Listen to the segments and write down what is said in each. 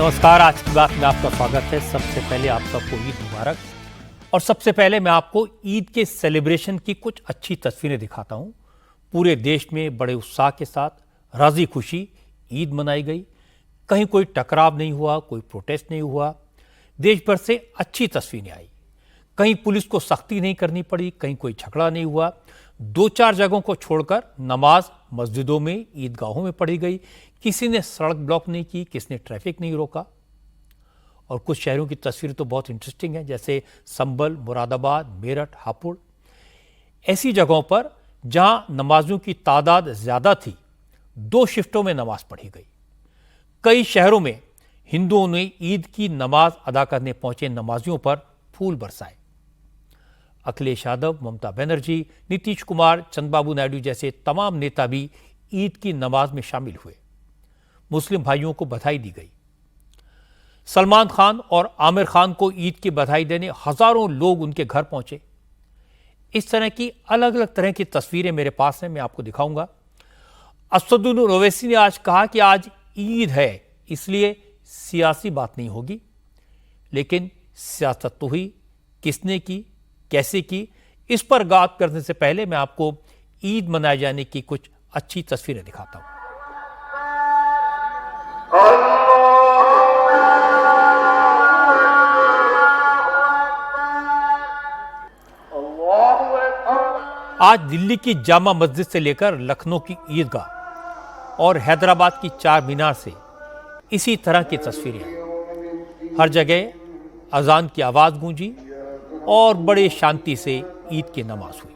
नमस्कार। आज की बात में आपका स्वागत है। सबसे पहले आप सबको ईद मुबारक। और सबसे पहले मैं आपको ईद के सेलिब्रेशन की कुछ अच्छी तस्वीरें दिखाता हूं। पूरे देश में बड़े उत्साह के साथ राजी खुशी ईद मनाई गई। कहीं कोई टकराव नहीं हुआ, कोई प्रोटेस्ट नहीं हुआ। देश भर से अच्छी तस्वीरें आई। कहीं पुलिस को सख्ती नहीं करनी पड़ी, कहीं कोई झगड़ा नहीं हुआ। 2-4 जगहों को छोड़कर नमाज मस्जिदों में, ईदगाहों में पढ़ी गई। किसी ने सड़क ब्लॉक नहीं की, किसी ने ट्रैफिक नहीं रोका। और कुछ शहरों की तस्वीर तो बहुत इंटरेस्टिंग है, जैसे संभल, मुरादाबाद, मेरठ, हापुड़। ऐसी जगहों पर जहां नमाजियों की तादाद ज्यादा थी, 2 शिफ्टों में नमाज पढ़ी गई। कई शहरों में हिंदुओं ने ईद की नमाज अदा करने पहुंचे नमाजियों पर फूल बरसाए। अखिलेश यादव, ममता बनर्जी, नीतीश कुमार, चंद्रबाबू नायडू जैसे तमाम नेता भी ईद की नमाज में शामिल हुए। मुस्लिम भाइयों को बधाई दी गई। सलमान खान और आमिर खान को ईद की बधाई देने हजारों लोग उनके घर पहुंचे। इस तरह की अलग अलग तरह की तस्वीरें मेरे पास हैं, मैं आपको दिखाऊंगा। असदुद्दीन ओवैसी ने आज कहा कि आज ईद है, इसलिए सियासी बात नहीं होगी। लेकिन सियासत तो हुई, किसने की, कैसे की, इस पर बात करने से पहले मैं आपको ईद मनाए जाने की कुछ अच्छी तस्वीरें दिखाता हूं। आज दिल्ली की जामा मस्जिद से लेकर लखनऊ की ईदगाह और हैदराबाद की चार मीनार से इसी तरह की तस्वीरें आई। हर जगह अजान की आवाज गूंजी और बड़े शांति से ईद की नमाज हुई।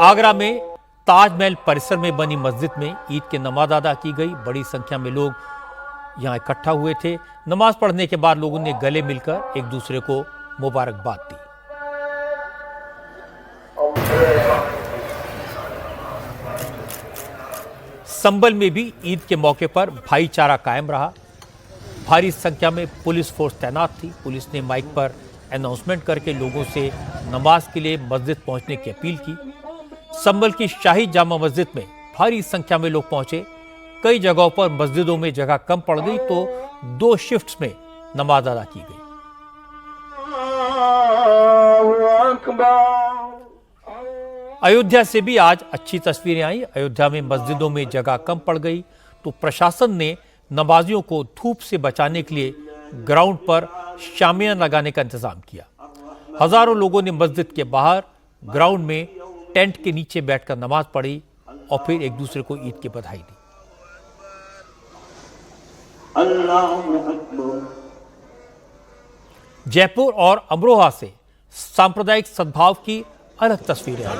आगरा में ताजमहल परिसर में बनी मस्जिद में ईद की नमाज अदा की गई। बड़ी संख्या में लोग यहां इकट्ठा हुए थे। नमाज पढ़ने के बाद लोगों ने गले मिलकर एक दूसरे को मुबारकबाद दी। संभल में भी ईद के मौके पर भाईचारा कायम रहा। भारी संख्या में पुलिस फोर्स तैनात थी। पुलिस ने माइक पर अनाउंसमेंट करके लोगों से नमाज के लिए मस्जिद पहुंचने की अपील की। संभल की शाही जामा मस्जिद में भारी संख्या में लोग पहुंचे। कई जगहों पर मस्जिदों में जगह कम पड़ गई तो 2 शिफ्ट्स में नमाज अदा की गई। अयोध्या से भी आज अच्छी तस्वीरें आई। अयोध्या में मस्जिदों में जगह कम पड़ गई तो प्रशासन ने नमाजियों को धूप से बचाने के लिए ग्राउंड पर शामियाना लगाने का इंतजाम किया। हजारों लोगों ने मस्जिद के बाहर ग्राउंड में टेंट के नीचे बैठकर नमाज पढ़ी और फिर एक दूसरे को ईद की बधाई दी। जयपुर और अमरोहा से सांप्रदायिक सद्भाव की अलग तस्वीरें आई।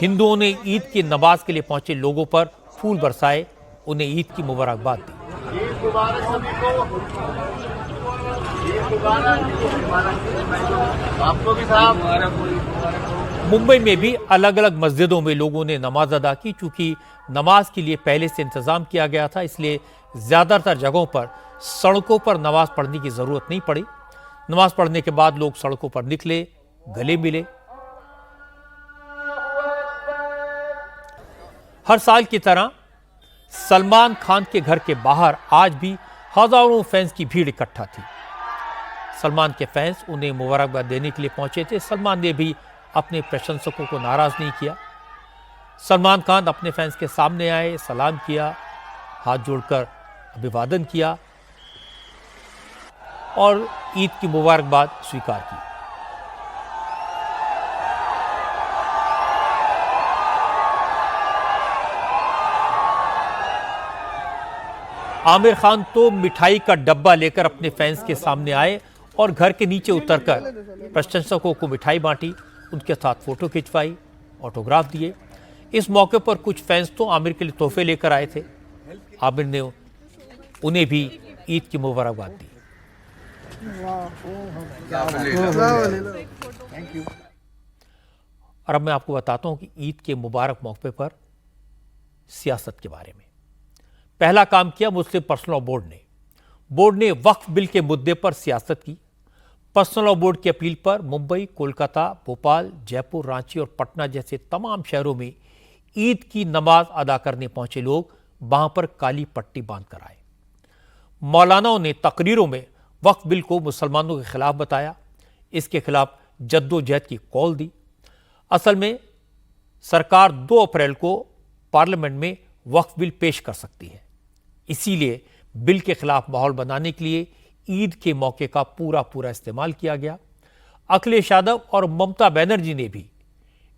हिंदुओं ने ईद की नमाज के लिए पहुंचे लोगों पर फूल बरसाए, उन्हें ईद की मुबारकबाद दी। मुंबई में भी अलग अलग मस्जिदों में लोगों ने नमाज अदा की। चूंकि नमाज के लिए पहले से इंतजाम किया गया था, इसलिए ज्यादातर जगहों पर सड़कों पर नमाज पढ़ने की जरूरत नहीं पड़ी। नमाज पढ़ने के बाद लोग सड़कों पर निकले, गले मिले। हर साल की तरह सलमान खान के घर के बाहर आज भी हजारों फैंस की भीड़ इकट्ठा थी। सलमान के फैंस उन्हें मुबारकबाद देने के लिए पहुंचे थे। सलमान ने भी अपने प्रशंसकों को नाराज नहीं किया। सलमान खान अपने फैंस के सामने आए, सलाम किया, हाथ जोड़कर अभिवादन किया और ईद की मुबारकबाद स्वीकार की। आमिर खान तो मिठाई का डब्बा लेकर अपने फैंस के सामने आए और घर के नीचे उतरकर प्रशंसकों को मिठाई बांटी, उनके साथ फोटो खिंचवाई, ऑटोग्राफ दिए। इस मौके पर कुछ फैंस तो आमिर के लिए तोहफे लेकर आए थे। आमिर ने उन्हें भी ईद की मुबारकबाद दी। और अब मैं आपको बताता हूं कि ईद के मुबारक मौके पर सियासत के बारे में पहला काम किया मुस्लिम पर्सनल बोर्ड ने वक्फ बिल के मुद्दे पर सियासत की। पर्सनल लॉ बोर्ड की अपील पर मुंबई, कोलकाता, भोपाल, जयपुर, रांची और पटना जैसे तमाम शहरों में ईद की नमाज अदा करने पहुंचे लोग वहां पर काली पट्टी बांधकर आए। मौलानाओं ने तकरीरों में वक्फ बिल को मुसलमानों के खिलाफ बताया, इसके खिलाफ जद्दोजहद की कॉल दी। असल में सरकार 2 अप्रैल को पार्लियामेंट में वक्फ बिल पेश कर सकती है, इसीलिए बिल के खिलाफ माहौल बनाने के लिए ईद के मौके का पूरा इस्तेमाल किया गया। अखिलेश यादव और ममता बनर्जी ने भी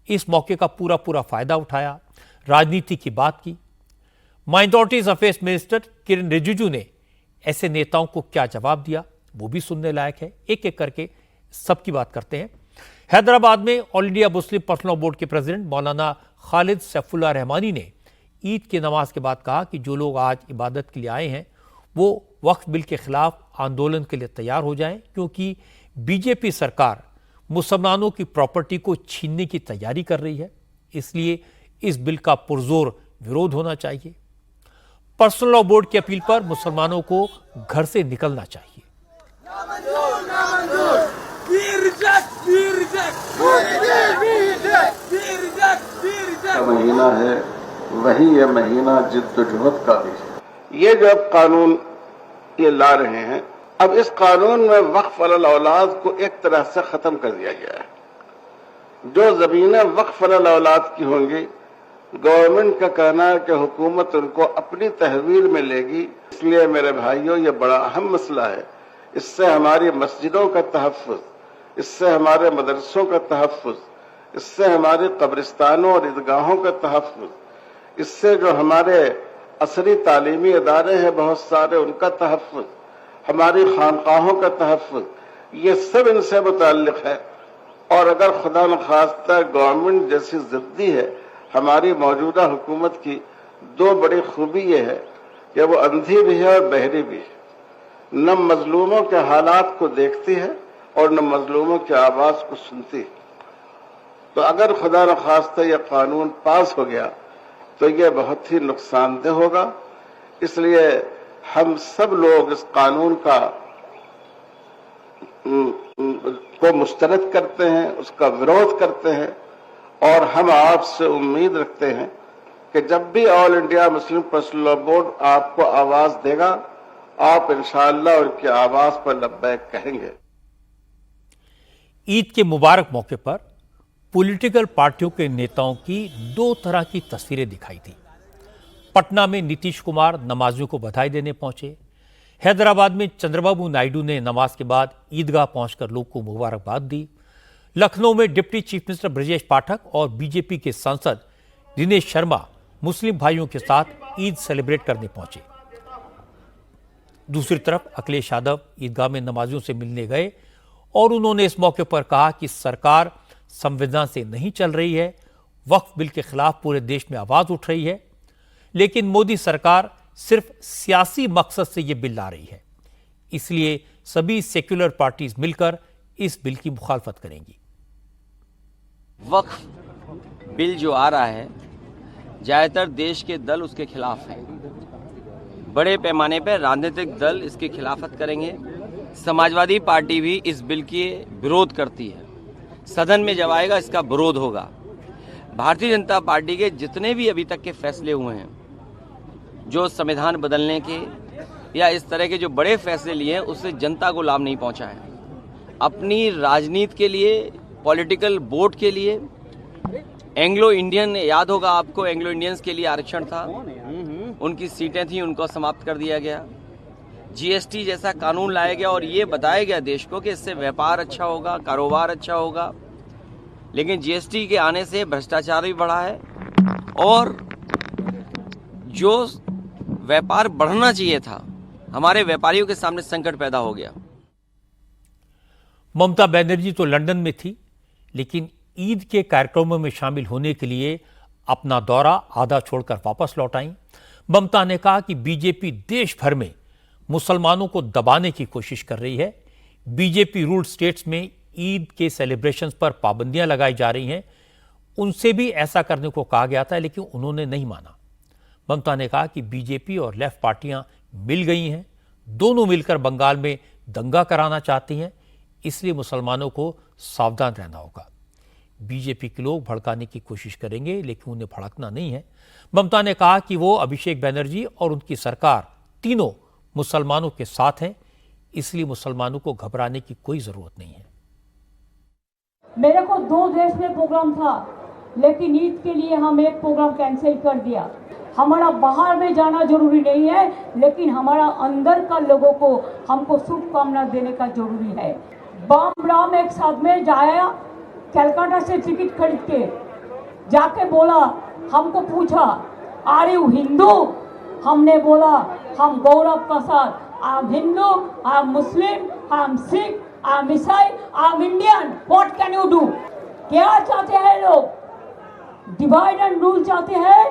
इस मौके का पूरा फायदा उठाया, राजनीति की बात की। Minorities affairs minister Kiren Rijiju ने ऐसे नेताओं को क्या जवाब दिया, वो भी सुनने लायक है। एक एक करके सबकी बात करते हैं। हैदराबाद में all India Muslim personal law board के प्रेसिडेंट मौलाना खालिद सैफुल्लाह रहमानी ने ईद की नमाज के बाद कहा कि जो लोग आज इबादत के लिए आए हैं वो वक्फ बिल के खिलाफ आंदोलन के लिए तैयार हो जाएं, क्योंकि बीजेपी सरकार मुसलमानों की प्रॉपर्टी को छीनने की तैयारी कर रही है, इसलिए इस बिल का पुरजोर विरोध होना चाहिए। पर्सनल लॉ बोर्ड की अपील पर मुसलमानों को घर से निकलना चाहिए। महीना है वही ये महीना जिद्दोजहद का भी है। ये जो अब कानून ये ला रहे हैं, अब इस कानून में वक्फ अलल औलाद को एक तरह से खत्म कर दिया गया है। जो जमीनें वक्फ अलल औलाद की होंगी, गवर्नमेंट का कहना है कि हुकूमत उनको अपनी तहवील में लेगी। इसलिए मेरे भाइयों, ये बड़ा अहम मसला है। इससे हमारी मस्जिदों का तहफ़्फ़ुज़, इससे हमारे मदरसों का तहफ़्फ़ुज़, इससे हमारे कब्रिस्तानों और ईदगाहों का तहफ़्फ़ुज़, इससे जो हमारे असरी तालीमी अदारे हैं बहुत सारे, उनका तहफ़्फ़ुज़, हमारी खानकाहों का तहफ़्फ़ुज़, ये सब इनसे मुताल्लिक़ है। और अगर खुदा न खास्ता गवर्नमेंट जैसी ज़िद्दी है हमारी मौजूदा हुकूमत की, 2 बड़ी खूबी ये है कि वो अंधी भी है और बहरी भी है। न मजलूमों के हालात को देखती है और न मजलूमों की आवाज़ को सुनती है। तो अगर खुदा न खास्ता यह कानून पास हो गया तो यह बहुत ही नुकसानदेह होगा। इसलिए हम सब लोग इस कानून का को मुस्तरद करते हैं, उसका विरोध करते हैं, और हम आपसे उम्मीद रखते हैं कि जब भी all India Muslim personal law board आपको आवाज देगा, आप इंशाअल्लाह उनकी आवाज पर लब्बैक कहेंगे। ईद के मुबारक मौके पर पॉलिटिकल पार्टियों के नेताओं की 2 तरह की तस्वीरें दिखाई थी। पटना में नीतीश कुमार नमाजियों को बधाई देने पहुंचे। हैदराबाद में चंद्रबाबू नायडू ने नमाज के बाद ईदगाह पहुंचकर लोग को मुबारकबाद दी। लखनऊ में deputy chief minister Brajesh Pathak और बीजेपी के सांसद दिनेश शर्मा मुस्लिम भाइयों के साथ ईद सेलिब्रेट करने पहुंचे। दूसरी तरफ अखिलेश यादव ईदगाह में नमाजियों से मिलने गए और उन्होंने इस मौके पर कहा कि सरकार संविधान से नहीं चल रही है, वक्फ बिल के खिलाफ पूरे देश में आवाज उठ रही है, लेकिन मोदी सरकार सिर्फ सियासी मकसद से यह बिल ला रही है, इसलिए सभी सेक्युलर पार्टीज मिलकर इस बिल की मुखालफत करेंगी। वक्फ बिल जो आ रहा है, ज्यादातर देश के दल उसके खिलाफ हैं। बड़े पैमाने पर राजनीतिक दल इसकी खिलाफत करेंगे। समाजवादी पार्टी भी इस बिल के विरोध करती है। सदन में जब आएगा इसका विरोध होगा। भारतीय जनता पार्टी के जितने भी अभी तक के फैसले हुए हैं, जो संविधान बदलने के या इस तरह के जो बड़े फैसले लिए हैं, उससे जनता को लाभ नहीं पहुंचा है। अपनी राजनीति के लिए, पॉलिटिकल वोट के लिए, एंग्लो इंडियन, याद होगा आपको, एंग्लो इंडियंस के लिए आरक्षण था, उनकी सीटें थी, उनको समाप्त कर दिया गया। जीएसटी जैसा कानून लाया गया और ये बताया गया देश को कि इससे व्यापार अच्छा होगा, कारोबार अच्छा होगा, लेकिन जीएसटी के आने से भ्रष्टाचार भी बढ़ा है और जो व्यापार बढ़ना चाहिए था, हमारे व्यापारियों के सामने संकट पैदा हो गया। ममता बनर्जी तो लंदन में थी, लेकिन ईद के कार्यक्रमों में शामिल होने के लिए अपना दौरा आधा छोड़कर वापस लौट आईं। ममता ने कहा कि बीजेपी देश भर में मुसलमानों को दबाने की कोशिश कर रही है। बीजेपी रूल्ड स्टेट्स में ईद के सेलिब्रेशंस पर पाबंदियां लगाई जा रही हैं। उनसे भी ऐसा करने को कहा गया था, लेकिन उन्होंने नहीं माना। ममता ने कहा कि बीजेपी और लेफ्ट पार्टियां मिल गई हैं, दोनों मिलकर बंगाल में दंगा कराना चाहती हैं, इसलिए मुसलमानों को सावधान रहना होगा। बीजेपी के लोग भड़काने की कोशिश करेंगे, लेकिन उन्हें भड़कना नहीं है। ममता ने कहा कि वो अभिषेक बैनर्जी और उनकी सरकार तीनों मुसलमानों के साथ हैं, इसलिए मुसलमानों को घबराने की कोई जरूरत नहीं है। मेरे को 2 देश में प्रोग्राम था, लेकिन ईद के लिए हम एक प्रोग्राम कैंसिल कर दिया। हमारा बाहर में जाना जरूरी नहीं है, लेकिन हमारा अंदर का लोगों को हमको शुभकामना देने का जरूरी है। बाम राम एक साथ में जाया, कलकत्ता से टिकट खरीद के जाके बोला, हमको पूछा आर यू हिंदू? हमने बोला हम गौरव के साथ I am Hindu, I am Muslim, I am Sikh, I am Isai, I am Indian. What can you do? क्या चाहते हैं लोग? डिवाइड एंड रूल चाहते हैं?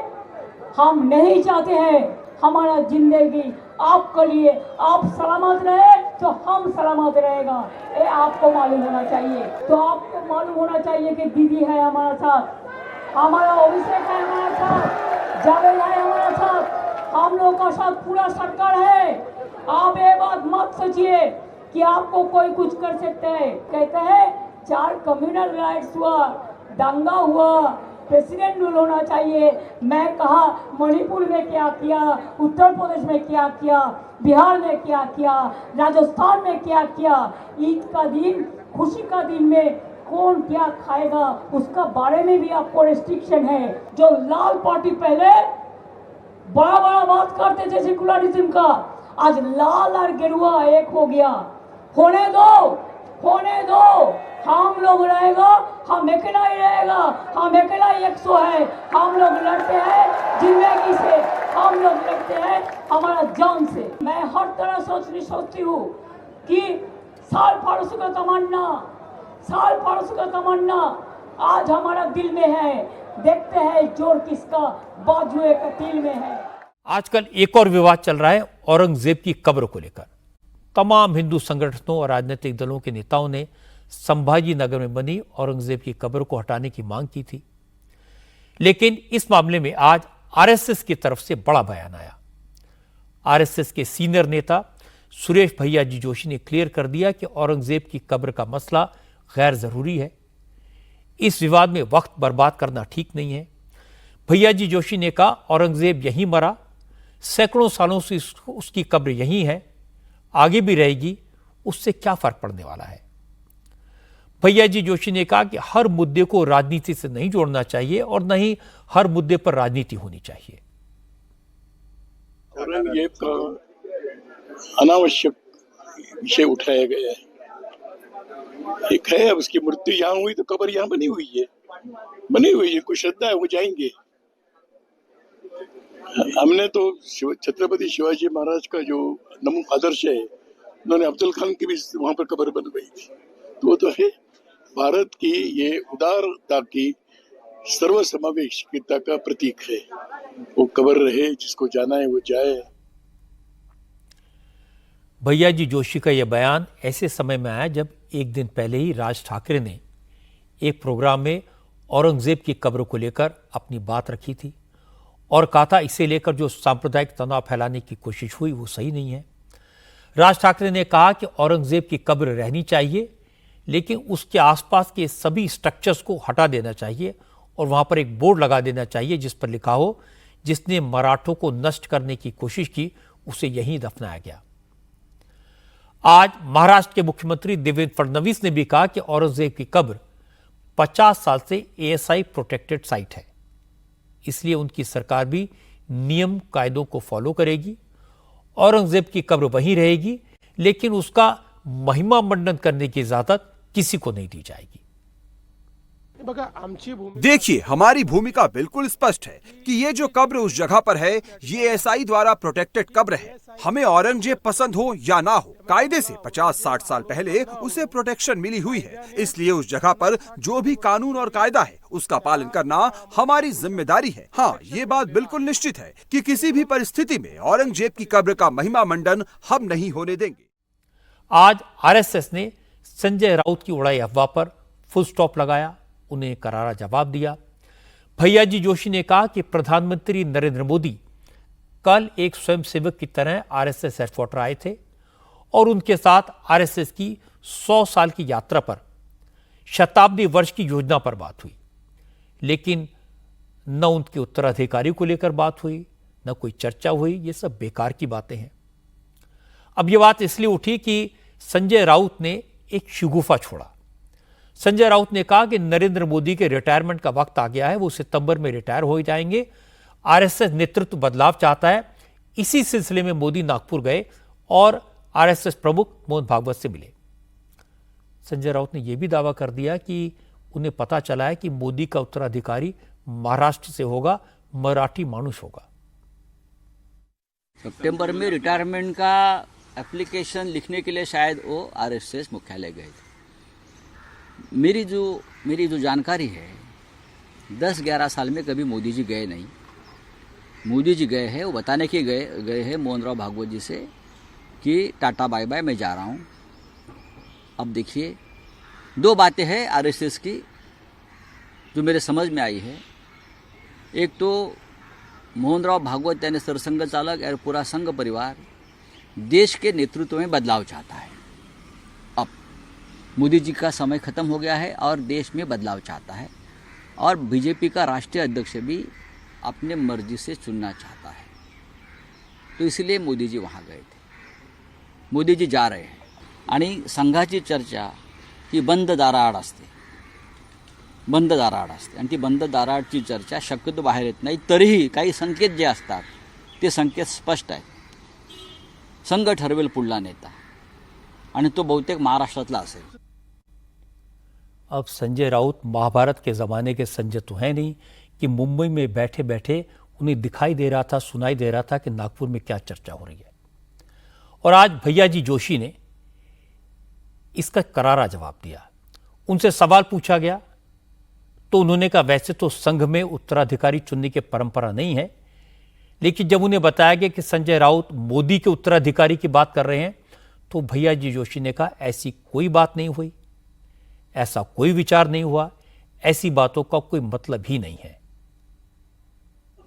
हम नहीं चाहते हैं। हमारा जिंदगी आपके लिए, आप सलामत रहे तो हम सलामत रहेगा, ये आपको मालूम होना चाहिए। तो आपको मालूम होना चाहिए कि दीदी है हमारा साथ, हमारा अभिषेक है हमारा साथ, जावेद है हमारा साथ, हम लोगों का साथ पूरा सरकार है। आप ये बात मत सोचिए कि आपको कोई कुछ कर सकते हैं। कहते हैं 4 कम्युनल राइट्स हुआ, दंगा हुआ, प्रेसिडेंट रूल होना चाहिए। मैं कहा मणिपुर में क्या किया, उत्तर प्रदेश में क्या किया, बिहार में क्या किया, राजस्थान में क्या किया। ईद का दिन, खुशी का दिन में कौन क्या खाएगा उसका बारे में भी आपको रेस्ट्रिक्शन है। जो लाल पार्टी पहले बड़ा बड़ा बात करते थे सेकुलरिज्म का, आज लाल और गेरुआ एक हो गया। होने दो, होने दो, हम लोग रहेगा, हम अकेला ही रहेगा, हम अकेला ही 100 है। हम लोग लड़ते हैं जिंदगी से, हम लोग लड़ते हैं हमारा जान से। मैं हर तरह सोचती हूँ कि साल फारूक का तमन्ना, साल फारूक का तमन्ना आज हमारा दिल में है। देखते हैं जोर किसका बाजुए का दिल में है। आजकल एक और विवाद चल रहा है औरंगजेब की कब्र को लेकर। तमाम हिंदू संगठनों और राजनीतिक दलों के नेताओं ने संभाजी नगर में बनी औरंगजेब की कब्र को हटाने की मांग की थी, लेकिन इस मामले में आज आरएसएस की तरफ से बड़ा बयान आया। आरएसएस के सीनियर नेता सुरेश भैयाजी जोशी ने क्लियर कर दिया कि औरंगजेब की कब्र का मसला गैर जरूरी है। इस विवाद में वक्त बर्बाद करना ठीक नहीं है। भैयाजी जोशी ने कहा औरंगजेब यहीं मरा, सैकड़ों सालों से उसकी कब्र यहीं है, आगे भी रहेगी, उससे क्या फर्क पड़ने वाला है। भैयाजी जोशी ने कहा कि हर मुद्दे को राजनीति से नहीं जोड़ना चाहिए और न ही हर मुद्दे पर राजनीति होनी चाहिए। औरंगजेब का अनावश्यक विषय उठाया गया है। एक है, अब उसकी मृत्यु यहाँ हुई तो कब्र यहाँ बनी हुई है, कोई श्रद्धा है वो जाएंगे। हमने तो छत्रपति शिवाजी महाराज का जो नमूना आदर्श है, उन्होंने अफजल खान की भी वहां पर कब्र बनवाई थी, तो वो तो है भारत की ये उदारता की सर्वसमावेशिता का प्रतीक है। वो कब्र रहे, जिसको जाना है वो जाए। भैयाजी जोशी का यह बयान ऐसे समय में आया जब एक दिन पहले ही राज ठाकरे ने एक प्रोग्राम में औरंगजेब की कब्र को लेकर अपनी बात रखी थी और कहा था इसे लेकर जो सांप्रदायिक तनाव फैलाने की कोशिश हुई वो सही नहीं है। राज ठाकरे ने कहा कि औरंगजेब की कब्र रहनी चाहिए, लेकिन उसके आसपास के सभी स्ट्रक्चर्स को हटा देना चाहिए और वहां पर एक बोर्ड लगा देना चाहिए जिस पर लिखा हो जिसने मराठों को नष्ट करने की कोशिश की उसे यहीं दफनाया गया। आज महाराष्ट्र के मुख्यमंत्री देवेंद्र फडणवीस ने भी कहा कि औरंगजेब की कब्र 50 साल से एएसआई प्रोटेक्टेड साइट है, इसलिए उनकी सरकार भी नियम कायदों को फॉलो करेगी। औरंगजेब की कब्र वहीं रहेगी, लेकिन उसका महिमा मंडन करने की इजाजत किसी को नहीं दी जाएगी। देखिए, हमारी भूमिका बिल्कुल स्पष्ट है कि ये जो कब्र उस जगह पर है ये एएसआई द्वारा प्रोटेक्टेड कब्र है। हमें औरंगजेब पसंद हो या ना हो, कायदे से 50-60 साल पहले उसे प्रोटेक्शन मिली हुई है, इसलिए उस जगह पर जो भी कानून और कायदा है उसका पालन करना हमारी जिम्मेदारी है। हाँ, ये बात बिल्कुल निश्चित है कि किसी भी परिस्थिति में औरंगजेब की कब्र का महिमा मंडन हम नहीं होने देंगे। आज आरएसएस ने संजय राउत की उड़ाई अफवाह पर फुल स्टॉप लगाया, उन्हें करारा जवाब दिया। भैयाजी जोशी ने कहा कि प्रधानमंत्री नरेंद्र मोदी कल एक स्वयंसेवक की तरह आरएसएस हेडक्वार्टर आए थे और उनके साथ आरएसएस की 100 साल की यात्रा पर, शताब्दी वर्ष की योजना पर बात हुई, लेकिन न उनके उत्तराधिकारी को लेकर बात हुई, न कोई चर्चा हुई। ये सब बेकार की बातें हैं। अब यह बात इसलिए उठी कि संजय राउत ने एक शिगुफा छोड़ा। संजय राउत ने कहा कि नरेंद्र मोदी के रिटायरमेंट का वक्त आ गया है, वो सितंबर में रिटायर हो जाएंगे। आरएसएस नेतृत्व बदलाव चाहता है। इसी सिलसिले में मोदी नागपुर गए और आरएसएस प्रमुख मोहन भागवत से मिले। संजय राउत ने यह भी दावा कर दिया कि उन्हें पता चला है कि मोदी का उत्तराधिकारी महाराष्ट्र से होगा, मराठी मानुष होगा। सितंबर में रिटायरमेंट का एप्लीकेशन लिखने के लिए शायद वो आरएसएस मुख्यालय गए थे। मेरी जो जानकारी है, 10-11 साल में कभी मोदी जी गए नहीं। मोदी जी गए हैं, वो बताने के गए हैं मोहन राव भागवत जी से कि टाटा बाय बाय, मैं जा रहा हूँ। अब देखिए, दो बातें हैं आरएसएस की जो मेरे समझ में आई है। एक तो मोहन राव भागवत यानी सरसंघ चालक और पूरा संघ परिवार देश के नेतृत्व में बदलाव चाहता है। अब मोदी जी का समय खत्म हो गया है और देश में बदलाव चाहता है, और बीजेपी का राष्ट्रीय अध्यक्ष भी अपने मर्जी से चुनना चाहता है। तो इसलिए मोदी जी वहाँ गए थे। मोदी जी जा रहे हैं आणि संघाची चर्चा ही बंद दाराआड असते आणि ती बंद दाराआडची चर्चा शक्यतो बाहेर येत नाही। तरीही काही संकेत जे असतात ते संकेत स्पष्ट आहेत। संघ ठरवेल पुढला नेता, आणि तो बहुतेक महाराष्ट्रातला असेल। अब संजय राउत महाभारत के जमाने के संजय तो हैं नहीं कि मुंबई में बैठे बैठे उन्हें दिखाई दे रहा था, सुनाई दे रहा था कि नागपुर में क्या चर्चा हो रही है। और आज भैया जी जोशी ने इसका करारा जवाब दिया। उनसे सवाल पूछा गया तो उन्होंने कहा, वैसे तो संघ में उत्तराधिकारी चुनने की परंपरा नहीं है, लेकिन जब उन्हें बताया गया कि संजय राउत मोदी के उत्तराधिकारी की बात कर रहे हैं, तो भैया जी जोशी ने कहा, ऐसी कोई बात नहीं हुई, ऐसा कोई विचार नहीं हुआ, ऐसी बातों का कोई मतलब ही नहीं है।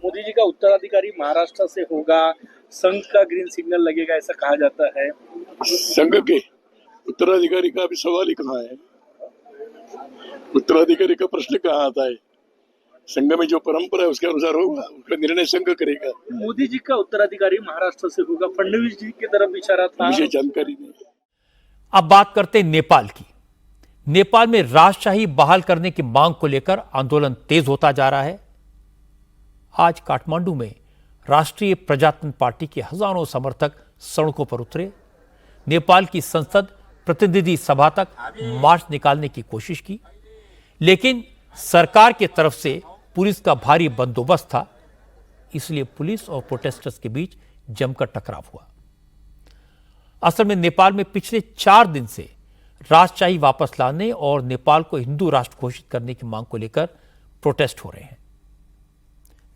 मोदी जी का उत्तराधिकारी महाराष्ट्र से होगा, संघ का ग्रीन सिग्नल लगेगा, ऐसा कहा जाता है। संघ के उत्तराधिकारी का अभी सवाल ही कहाँ है? उत्तराधिकारी का प्रश्न कहाँ आता है? संघ में जो परंपरा है उसके अनुसार होगा, उसका निर्णय संघ करेगा। मोदी जी का उत्तराधिकारी महाराष्ट्र से होगा, फडणवीस जी की तरफ इशारा था। मुझे जानकारी नहीं। अब बात करते हैं नेपाल की। नेपाल में राजशाही बहाल करने की मांग को लेकर आंदोलन तेज होता जा रहा है। आज काठमांडू में राष्ट्रीय प्रजातंत्र पार्टी के हजारों समर्थक सड़कों पर उतरे। नेपाल की संसद प्रतिनिधि सभा तक मार्च निकालने की कोशिश की, लेकिन सरकार की तरफ से पुलिस का भारी बंदोबस्त था, इसलिए पुलिस और प्रोटेस्टर्स के बीच जमकर टकराव हुआ। असल में नेपाल में पिछले 4 दिन से राजशाही वापस लाने और नेपाल को हिंदू राष्ट्र घोषित करने की मांग को लेकर प्रोटेस्ट हो रहे हैं।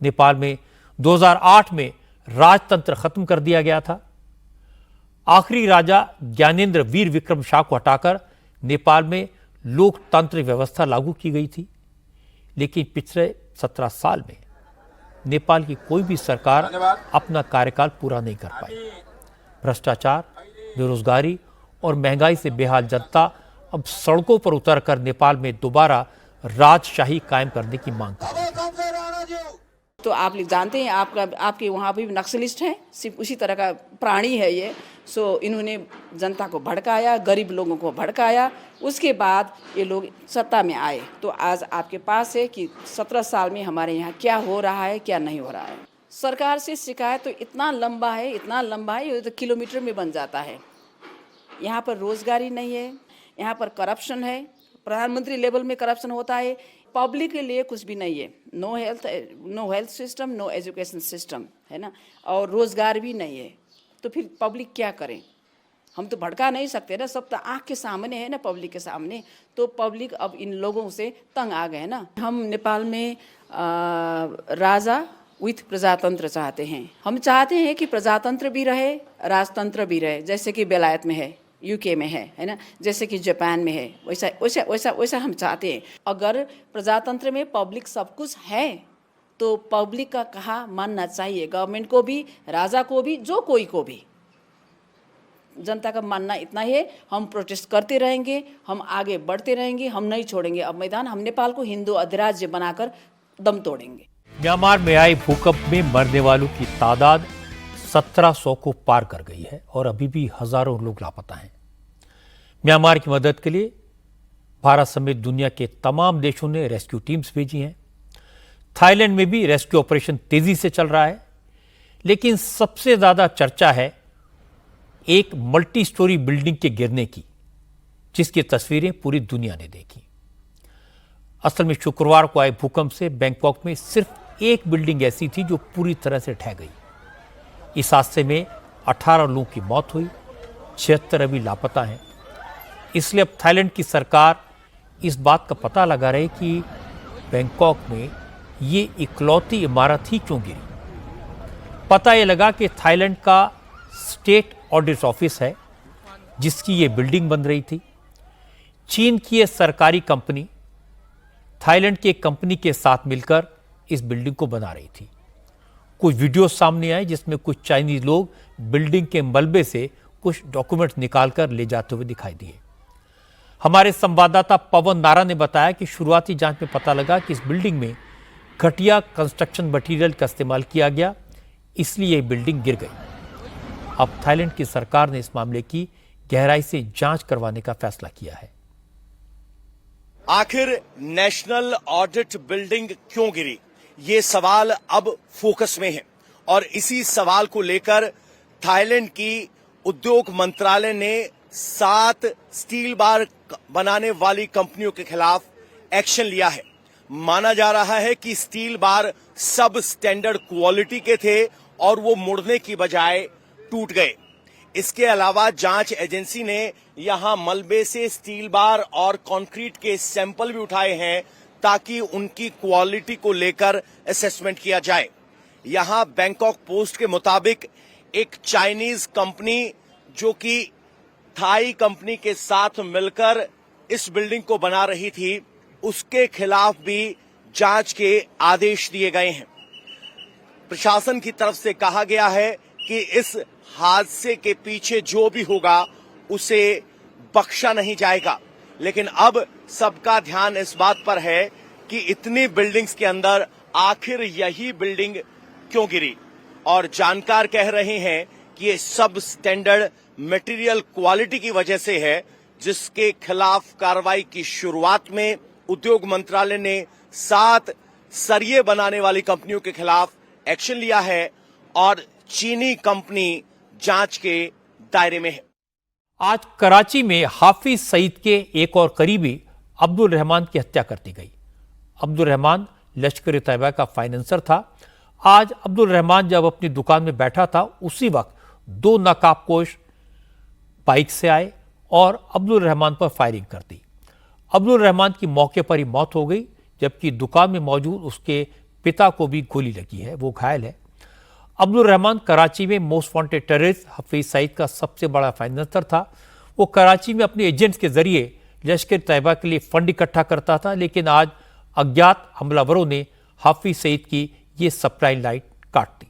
नेपाल में 2008 में राजतंत्र खत्म कर दिया गया था। आखिरी राजा ज्ञानेंद्र वीर विक्रम शाह को हटाकर नेपाल में लोकतांत्रिक व्यवस्था लागू की गई थी, लेकिन पिछले 17 साल में नेपाल की कोई भी सरकार अपना कार्यकाल पूरा नहीं कर पाई। भ्रष्टाचार, बेरोजगारी और महंगाई से बेहाल जनता अब सड़कों पर उतरकर नेपाल में दोबारा राजशाही कायम करने की मांग कर रही है। तो आप लोग जानते हैं, आपके वहाँ भी नक्सलिस्ट हैं, सिर्फ उसी तरह का प्राणी है ये। सो इन्होंने जनता को भड़काया, गरीब लोगों को भड़काया, उसके बाद ये लोग सत्ता में आए। तो आज आपके पास है कि 17 साल में हमारे यहाँ क्या हो रहा है, क्या नहीं हो रहा है। सरकार से शिकायत तो इतना लंबा है, ये तो किलोमीटर में बन जाता है। यहाँ पर रोजगारी नहीं है, यहाँ पर करप्शन है, प्रधानमंत्री लेवल में करप्शन होता है, पब्लिक के लिए कुछ भी नहीं है। No health system, no education system, है ना, और रोजगार भी नहीं है। तो फिर पब्लिक क्या करें? हम तो भड़का नहीं सकते ना, सब तो आँख के सामने है ना, पब्लिक के सामने। तो पब्लिक अब इन लोगों से तंग आ गए ना। हम नेपाल में राजा विथ प्रजातंत्र चाहते हैं। हम चाहते हैं कि प्रजातंत्र भी रहे, राजतंत्र भी रहे, जैसे कि बेलायत में है, यूके में है ना, जैसे कि जापान में है, वैसा हम चाहते हैं। अगर प्रजातंत्र में पब्लिक सब कुछ है तो पब्लिक का कहा मानना चाहिए, गवर्नमेंट को भी, राजा को भी, जो कोई को भी। जनता का मानना इतना ही है, हम प्रोटेस्ट करते रहेंगे, हम आगे बढ़ते रहेंगे, हम नहीं छोड़ेंगे अब मैदान। हम नेपाल को हिंदू अधिराज्य बनाकर दम तोड़ेंगे। म्यांमार में आए भूकंप में मरने वालों की तादाद 1700 को पार कर गई है और अभी भी हजारों लोग लापता हैं। म्यांमार की मदद के लिए भारत समेत दुनिया के तमाम देशों ने रेस्क्यू टीम्स भेजी हैं। थाईलैंड में भी रेस्क्यू ऑपरेशन तेजी से चल रहा है, लेकिन सबसे ज्यादा चर्चा है एक मल्टी स्टोरी बिल्डिंग के गिरने की, जिसकी तस्वीरें पूरी दुनिया ने देखी। असल में शुक्रवार को आए भूकंप से बैंकॉक में सिर्फ एक बिल्डिंग ऐसी थी जो पूरी तरह से ढह गई। इस हादसे में 18 लोगों की मौत हुई, 76 अभी लापता हैं। इसलिए अब थाईलैंड की सरकार इस बात का पता लगा रही कि बैंकॉक में ये इकलौती इमारत ही क्यों गिरी। पता ये लगा कि थाईलैंड का स्टेट ऑडिट ऑफिस है जिसकी ये बिल्डिंग बन रही थी। चीन की ये सरकारी कंपनी थाईलैंड की एक कंपनी के साथ मिलकर इस बिल्डिंग को बना रही थी। कुछ वीडियो सामने आए जिसमें कुछ चाइनीज लोग बिल्डिंग के मलबे से कुछ डॉक्यूमेंट निकालकर ले जाते हुए दिखाई दिए। हमारे संवाददाता पवन नारा ने बताया कि शुरुआती जांच में पता लगा कि इस बिल्डिंग में घटिया कंस्ट्रक्शन मटेरियल का इस्तेमाल किया गया, इसलिए यह बिल्डिंग गिर गई। अब थाईलैंड की सरकार ने इस मामले की गहराई से जांच करवाने का फैसला किया है। आखिर नेशनल ऑडिट बिल्डिंग क्यों गिरी, ये सवाल अब फोकस में है और इसी सवाल को लेकर थाईलैंड की उद्योग मंत्रालय ने 7 स्टील बार बनाने वाली कंपनियों के खिलाफ एक्शन लिया है। माना जा रहा है कि स्टील बार सब स्टैंडर्ड क्वालिटी के थे और वो मुड़ने की बजाय टूट गए। इसके अलावा जांच एजेंसी ने यहां मलबे से स्टील बार और कंक्रीट के सैंपल भी उठाए हैं ताकि उनकी क्वालिटी को लेकर असेसमेंट किया जाए। यहां बैंकॉक पोस्ट के मुताबिक एक चाइनीज कंपनी जो कि थाई कंपनी के साथ मिलकर इस बिल्डिंग को बना रही थी, उसके खिलाफ भी जांच के आदेश दिए गए हैं। प्रशासन की तरफ से कहा गया है कि इस हादसे के पीछे जो भी होगा उसे बख्शा नहीं जाएगा। लेकिन अब सबका ध्यान इस बात पर है कि इतनी बिल्डिंग्स के अंदर आखिर यही बिल्डिंग क्यों गिरी, और जानकार कह रहे हैं कि ये सब स्टैंडर्ड मटेरियल क्वालिटी की वजह से है, जिसके खिलाफ कार्रवाई की शुरुआत में उद्योग मंत्रालय ने 7 सरिये बनाने वाली कंपनियों के खिलाफ एक्शन लिया है और चीनी कंपनी जांच के दायरे में है। आज कराची में हाफिज सईद के एक और करीबी अब्दुल रहमान की हत्या कर दी गई। अब्दुल रहमान लश्कर तैयबा का फाइनेंसर था। आज अब्दुल रहमान जब अपनी दुकान में बैठा था, उसी वक्त 2 नकाबपोश बाइक से आए और अब्दुल रहमान पर फायरिंग कर दी। अब्दुल रहमान की मौके पर ही मौत हो गई, जबकि दुकान में मौजूद उसके पिता को भी गोली लगी है, वो घायल है। अब्दुल रहमान कराची में most wanted terrorist Hafiz Saeed का सबसे बड़ा फाइनेंसर था। वो कराची में अपने एजेंट्स के जरिए लश्कर तैयबा के लिए फंड इकट्ठा करता था, लेकिन आज अज्ञात हमलावरों ने हाफिज सईद की ये सप्लाई लाइन काट दी।